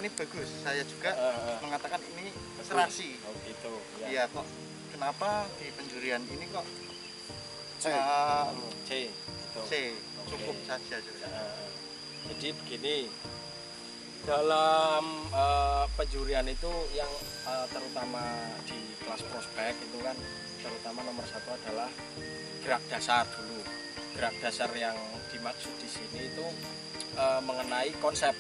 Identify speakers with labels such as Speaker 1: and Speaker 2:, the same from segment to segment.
Speaker 1: ini bagus. Saya juga mengatakan ini serasi.
Speaker 2: Oh gitu.
Speaker 1: Iya kok. Kenapa di penjurian ini kok
Speaker 2: C? Gitu.
Speaker 1: C cukup saja juga.
Speaker 2: Jadi begini, dalam penjurian itu yang terutama di kelas prospek itu kan terutama nomor 1 adalah gerak dasar dulu. Gerak dasar yang dimaksud di sini itu mengenai konsep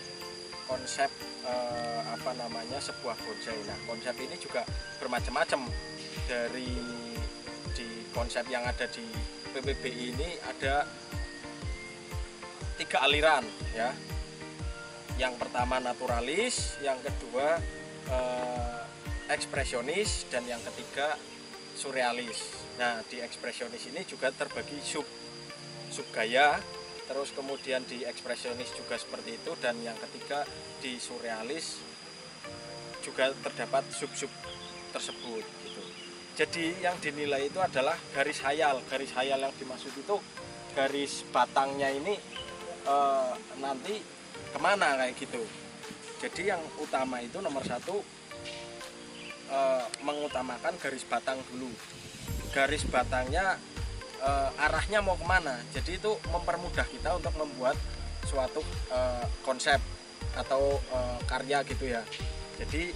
Speaker 2: apa namanya sebuah bonsai. Nah, konsep ini juga bermacam-macam. Dari di konsep yang ada di PPBI ini ada 3 aliran ya. Yang pertama naturalis, yang kedua ekspresionis, dan yang ketiga surrealis. Nah, di ekspresionis ini juga terbagi sub gaya, terus kemudian di ekspresionis juga seperti itu, dan yang ketiga di surrealis juga terdapat sub tersebut gitu. Jadi yang dinilai itu adalah garis hayal. Garis hayal yang dimaksud itu garis batangnya ini nanti kemana kayak gitu. Jadi yang utama itu nomor 1 mengutamakan garis batang dulu. Garis batangnya arahnya mau kemana. Jadi itu mempermudah kita untuk membuat suatu konsep atau karya gitu ya. Jadi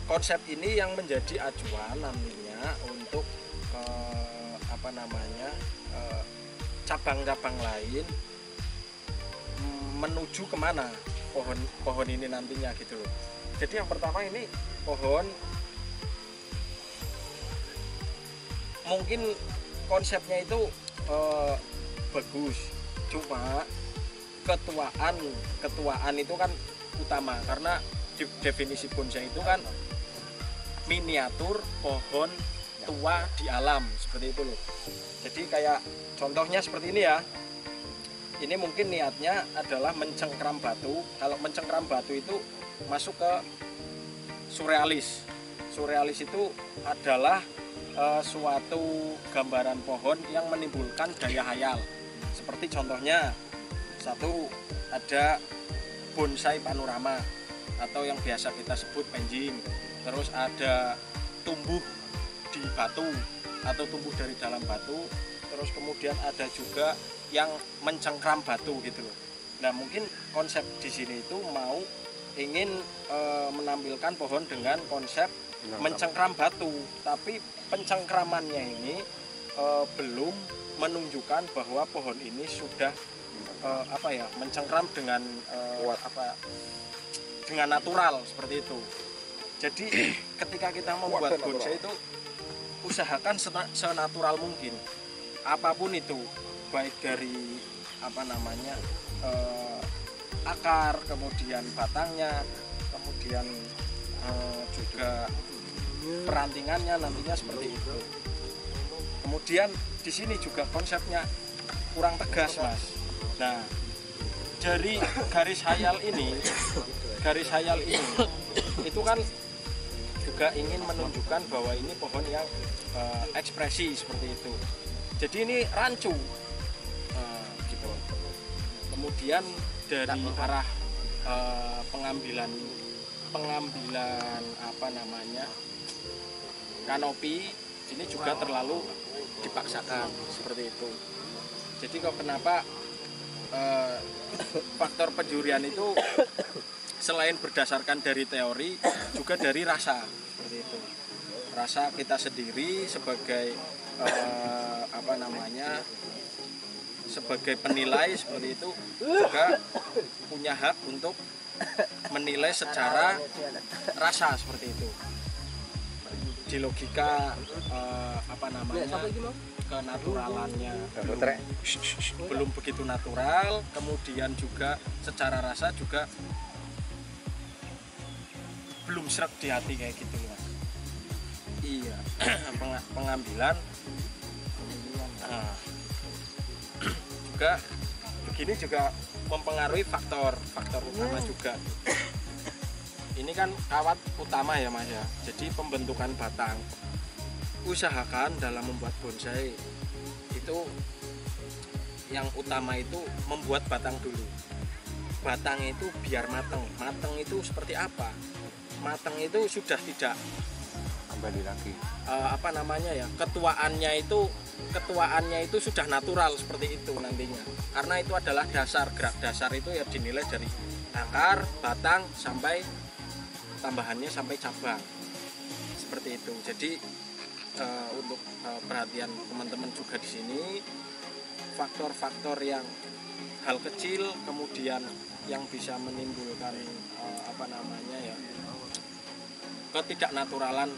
Speaker 2: konsep ini yang menjadi acuan nantinya untuk apa namanya cabang-cabang lain menuju kemana pohon ini nantinya gitu loh. Jadi yang pertama ini pohon mungkin konsepnya itu bagus, cuma ketuaan itu kan utama, karena definisi bonsai itu kan miniatur pohon tua di alam seperti itu loh. Jadi kayak contohnya seperti ini ya. Ini mungkin niatnya adalah mencengkram batu. Kalau mencengkram batu itu masuk ke surrealis. Surrealis itu adalah suatu gambaran pohon yang menimbulkan daya hayal. Seperti contohnya ada bonsai panorama atau yang biasa kita sebut penjing. Terus ada tumbuh di batu atau tumbuh dari dalam batu. Terus kemudian ada juga yang mencengkram batu gitu loh. Nah, mungkin konsep di sini itu ingin menampilkan pohon dengan konsep mencengkram batu, tapi pencengkramannya ini belum menunjukkan bahwa pohon ini sudah mencengkram dengan dengan natural seperti itu. Jadi ketika kita membuat bonsai itu usahakan senatural mungkin, apapun itu, baik dari akar, kemudian batangnya, kemudian juga perantingannya nantinya seperti itu. Kemudian di sini juga konsepnya kurang tegas, Mas. Nah, dari garis hayal ini itu kan juga ingin menunjukkan bahwa ini pohon yang ekspresi seperti itu. Apa ini rancu gitu. Kemudian dari arah pengambilan kanopi ini juga terlalu dipaksakan seperti itu. Jadi kenapa faktor penjurian itu selain berdasarkan dari teori juga dari rasa seperti itu. Rasa kita sendiri sebagai sebagai penilai seperti itu juga punya hak untuk menilai secara rasa seperti itu. Di logika kenaturalannya belum begitu natural, kemudian juga secara rasa juga belum sreg di hati kayak gitu, Mas. Iya, pengambilan juga begini juga mempengaruhi faktor utama juga. Ini kan kawat utama ya, Mas ya. Jadi pembentukan batang. Usahakan dalam membuat bonsai itu yang utama itu membuat batang dulu. batang itu biar mateng. Mateng itu seperti apa? Mateng itu sudah tidak
Speaker 3: kembali lagi
Speaker 2: apa namanya ya, ketuaannya itu sudah natural seperti itu nantinya, karena itu adalah dasar. Gerak dasar itu ya dinilai dari akar, batang sampai tambahannya sampai cabang seperti itu. Jadi untuk perhatian teman-teman juga di sini, faktor-faktor yang hal kecil kemudian yang bisa menimbulkan apa namanya ya, ketidaknaturalan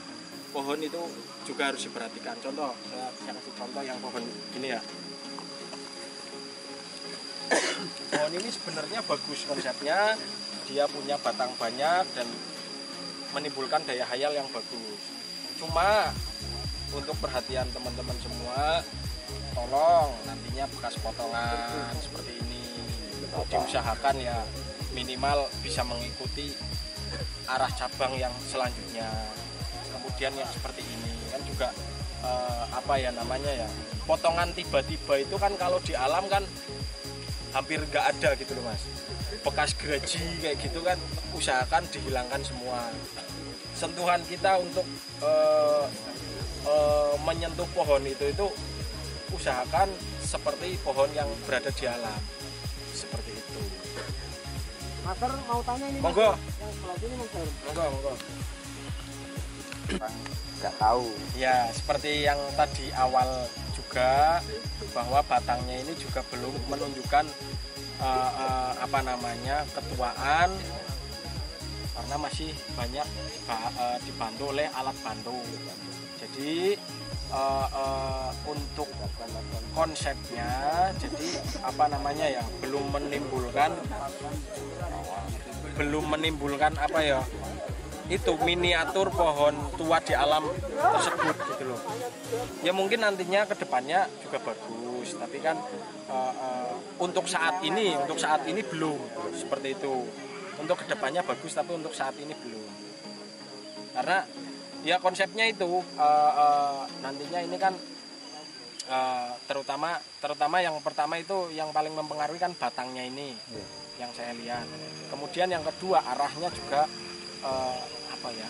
Speaker 2: pohon itu juga harus diperhatikan. Contoh, saya kasih contoh yang pohon ini ya. Pohon ini sebenarnya bagus konsepnya, dia punya batang banyak dan menimbulkan daya hayal yang bagus. Cuma untuk perhatian teman-teman semua, tolong nantinya bekas potongan seperti ini diusahakan ya minimal bisa mengikuti arah cabang yang selanjutnya. Kemudian yang seperti ini kan juga apa ya namanya ya, potongan tiba-tiba itu kan kalau di alam kan hampir nggak ada gitu loh mas. Bekas geraji kayak gitu kan usahakan dihilangkan semua. Sentuhan kita untuk menyentuh pohon itu usahakan seperti pohon yang berada di alam seperti itu.
Speaker 4: Master mau tanya ini.
Speaker 2: Monggo.
Speaker 4: Yang sebelah sini
Speaker 2: Monggo.
Speaker 3: nggak tahu
Speaker 2: Ya, seperti yang tadi awal juga bahwa batangnya ini juga belum menunjukkan apa namanya ketuaan, karena masih banyak dibantu oleh alat bantu. Jadi untuk konsepnya, jadi apa namanya ya, belum menimbulkan apa ya, itu miniatur pohon tua di alam tersebut gitu loh. Ya mungkin nantinya kedepannya juga bagus, tapi kan untuk saat ini belum seperti itu. Untuk kedepannya bagus, tapi untuk saat ini belum. Karena ya konsepnya itu nantinya ini kan terutama yang pertama itu yang paling mempengaruhi kan batangnya ini, yang saya lihat. Kemudian yang kedua arahnya juga apa ya,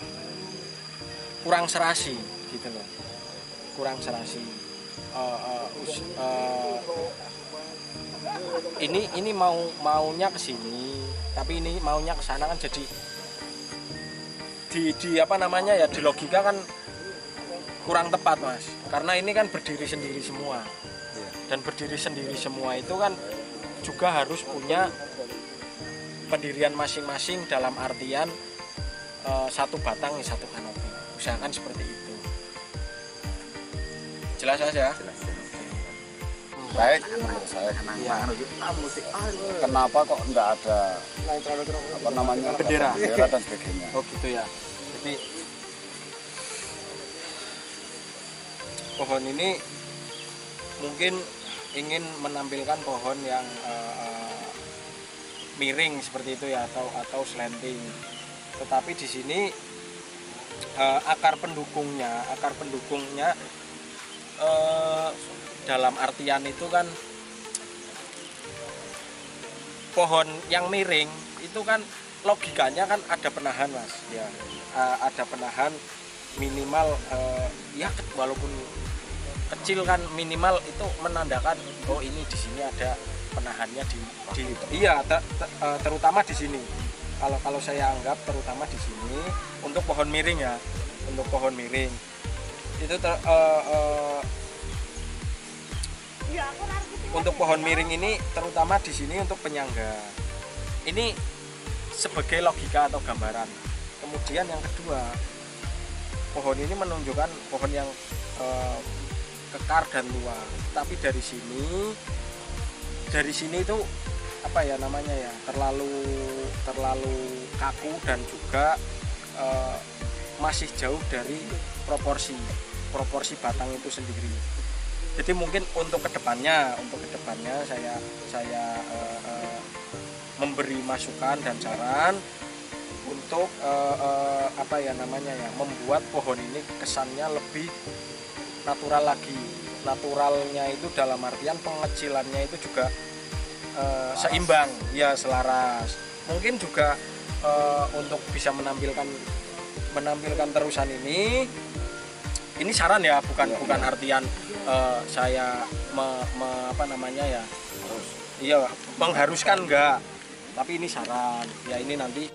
Speaker 2: kurang serasi gitu loh, kurang serasi. Ini maunya ke sini, tapi ini maunya ke sana kan, jadi di apa namanya ya, di logika kan kurang tepat mas, karena ini kan berdiri sendiri semua, dan berdiri sendiri semua itu kan juga harus punya pendirian masing-masing dalam artian satu batang satu kanopi, usahakan seperti itu. Jelas aja.
Speaker 3: baik menurut saya. Kenapa kok nggak ada apa namanya
Speaker 2: bendera
Speaker 3: dan sebagainya?
Speaker 2: Oh gitu ya. Jadi pohon ini mungkin ingin menampilkan pohon yang miring seperti itu ya, atau slanting. Tetapi di sini akar pendukungnya dalam artian itu kan pohon yang miring itu kan logikanya kan ada penahan mas ya, ada penahan minimal ya walaupun kecil kan minimal itu menandakan oh ini di sini ada penahannya terutama di sini. Kalau saya anggap terutama di sini untuk pohon miring ya, untuk pohon miring itu untuk pohon miring ini terutama di sini untuk penyangga. Ini sebagai logika atau gambaran. Kemudian yang kedua, pohon ini menunjukkan pohon yang kekar dan tua. Tapi dari sini itu apa ya namanya ya, terlalu kaku dan juga masih jauh dari proporsi batang itu sendiri. Jadi mungkin untuk kedepannya saya memberi masukan dan saran untuk apa ya namanya ya, membuat pohon ini kesannya lebih natural lagi. Naturalnya itu dalam artian pengecilannya itu juga seimbang, ya selaras. Mungkin juga untuk bisa menampilkan terusan ini saran ya, bukan artian saya apa namanya ya, iya mengharuskan enggak, tapi ini saran ya. Ini nanti